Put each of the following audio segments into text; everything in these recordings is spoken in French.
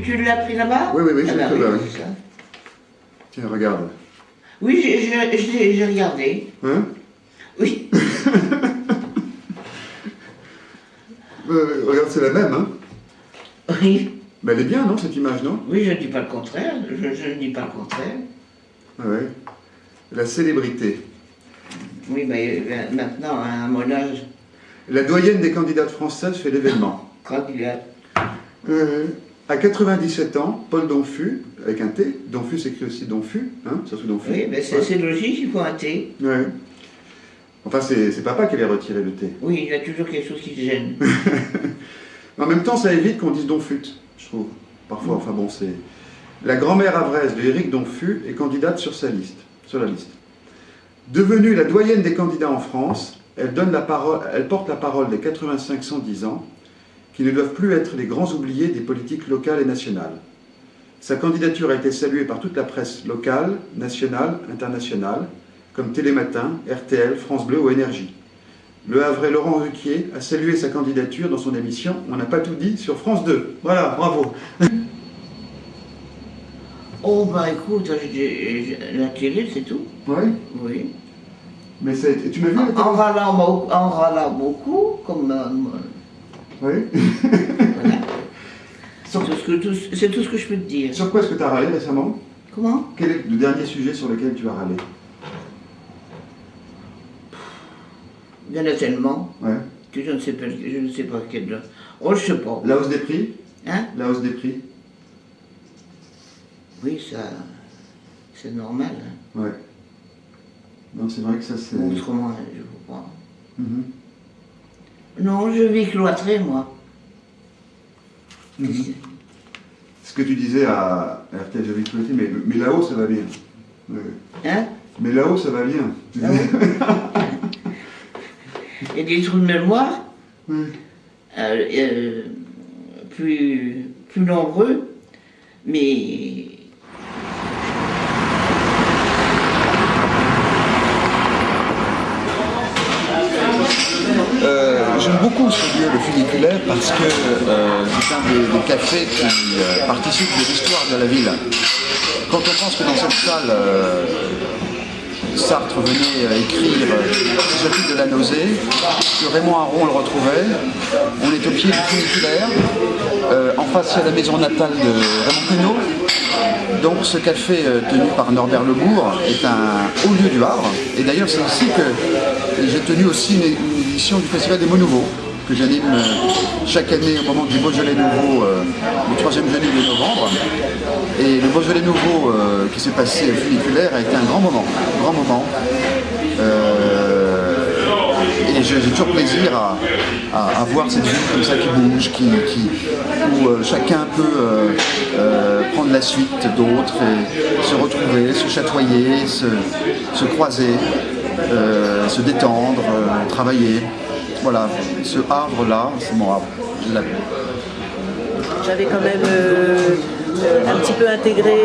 Tu l'as pris là-bas? Oui, oui, oui, Ah j'ai bah pris là, oui, oui. c'est ça. Tiens, regarde. Oui, j'ai regardé. Hein? Oui. Regarde, c'est la même, hein? Oui. Mais elle est bien, non, cette image, non? Oui, je ne dis pas le contraire. Je ne dis pas le contraire. Oui. La célébrité. Oui, mais maintenant, à mon âge, La doyenne des candidates françaises fait l'événement. candidat. À 97 ans, Paul Donfu, avec un T, Donfu s'écrit aussi Donfu, hein, ça sous Donfu. Oui, mais c'est logique, il faut un thé. Ouais. Enfin, c'est papa qui avait retiré le T. Oui, il y a toujours quelque chose qui te gêne. En même temps, ça évite qu'on dise Donfut, je trouve. Parfois, enfin bon, c'est... La grand-mère avraise de Éric Donfu est candidate sur la liste. Devenue la doyenne des candidats en France, elle porte la parole des 85-110 ans, qui ne doivent plus être les grands oubliés des politiques locales et nationales. Sa candidature a été saluée par toute la presse locale, nationale, internationale, comme Télématin, RTL, France Bleu ou Énergie. Le Havrais Laurent Ruquier a salué sa candidature dans son émission « On n'a pas tout dit » sur France 2. Voilà, bravo. Oh, bah écoute, la télé, c'est tout. Oui. Oui. Mais tu m'as vu la télé? En râlant beaucoup, comme... Oui. Voilà. C'est tout ce que je peux te dire. Sur quoi est-ce que tu as râlé récemment? Comment? Quel est le dernier sujet sur lequel tu as râlé? Il y en a tellement Ouais. que je ne sais pas quel... Oh, je sais pas. La hausse des prix? Hein? La hausse des prix? Oui, ça... c'est normal. Hein. Ouais. Non, c'est vrai que ça c'est... Autrement, je vous crois. Mhm. Non, je vis cloîtré, moi. Mhm. Ce que tu disais à RTL, j'avais cloîtré, mais là-haut ça va bien. Ouais. Hein? Mais là-haut ça va bien. Ah oui. Il y a des trous de mémoire Oui. plus nombreux, mais... J'aime beaucoup ce lieu, le funiculaire, parce que c'est un des cafés qui participe de l'histoire de la ville. Quand on pense que dans cette salle, Sartre venait écrire le chapitre de la nausée, que Raymond Aron le retrouvait, on est au pied du funiculaire, en face il y a la maison natale de Raymond Queneau. Donc ce café tenu par Norbert Lebourg est un haut lieu du Havre. Et d'ailleurs c'est ici que j'ai tenu aussi une édition du Festival des mots nouveaux, que j'anime chaque année au moment du Beaujolais nouveau, le 3e jeudi de novembre. Et le Beaujolais nouveau qui s'est passé au funiculaire a été un grand moment. Et j'ai toujours plaisir à voir cette ville comme ça qui bouge, où chacun peut prendre la suite d'autres et se retrouver, se chatoyer, se croiser, se détendre, travailler. Voilà, ce Havre-là, c'est mon Havre. J'avais quand même un petit peu intégré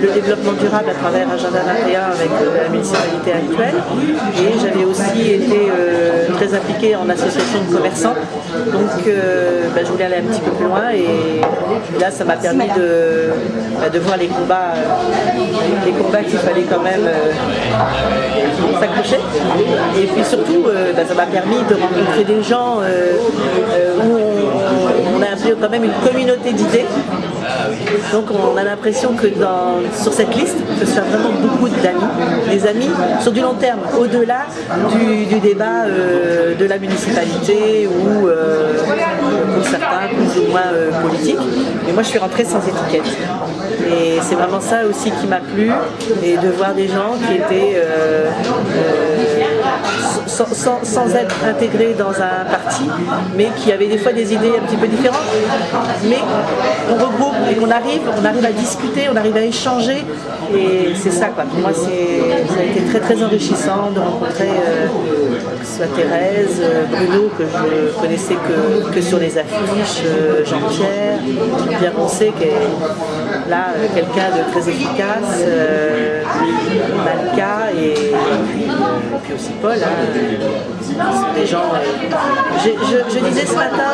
le développement durable à travers Agenda 21 avec la municipalité actuelle, et j'avais aussi été très impliquée en association de commerçants, donc je voulais aller un petit peu plus loin, et là ça m'a permis de voir les combats qu'il fallait quand même s'accrocher, et puis surtout ça m'a permis de rencontrer des gens où on a un peu quand même une communauté d'idées. Donc on a l'impression que sur cette liste, ce soit vraiment beaucoup d'amis, des amis sur du long terme, au-delà du débat de la municipalité ou pour certains plus ou moins politiques. Mais moi je suis rentrée sans étiquette. Et c'est vraiment ça aussi qui m'a plu, et de voir des gens qui étaient sans être intégrés dans un parti, mais qui avaient des fois des idées un petit peu différentes, mais on regroupe et qu'on arrive à discuter, on arrive à échanger, et c'est ça quoi. Pour moi ça a été très très enrichissant de rencontrer que ce soit Thérèse, Bruno que je connaissais que sur les affiches, Jean-Pierre Roncé qui est là quelqu'un de très efficace, Malka et puis aussi Paul. Hein. C'est des gens. Je disais ce matin,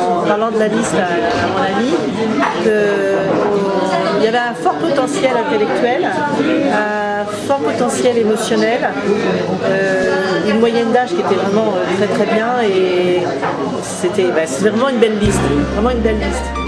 en parlant de la liste à mon ami, qu'il y avait un fort potentiel intellectuel, un fort potentiel émotionnel, une moyenne d'âge qui était vraiment très très bien, et c'était vraiment une belle liste, vraiment une belle liste.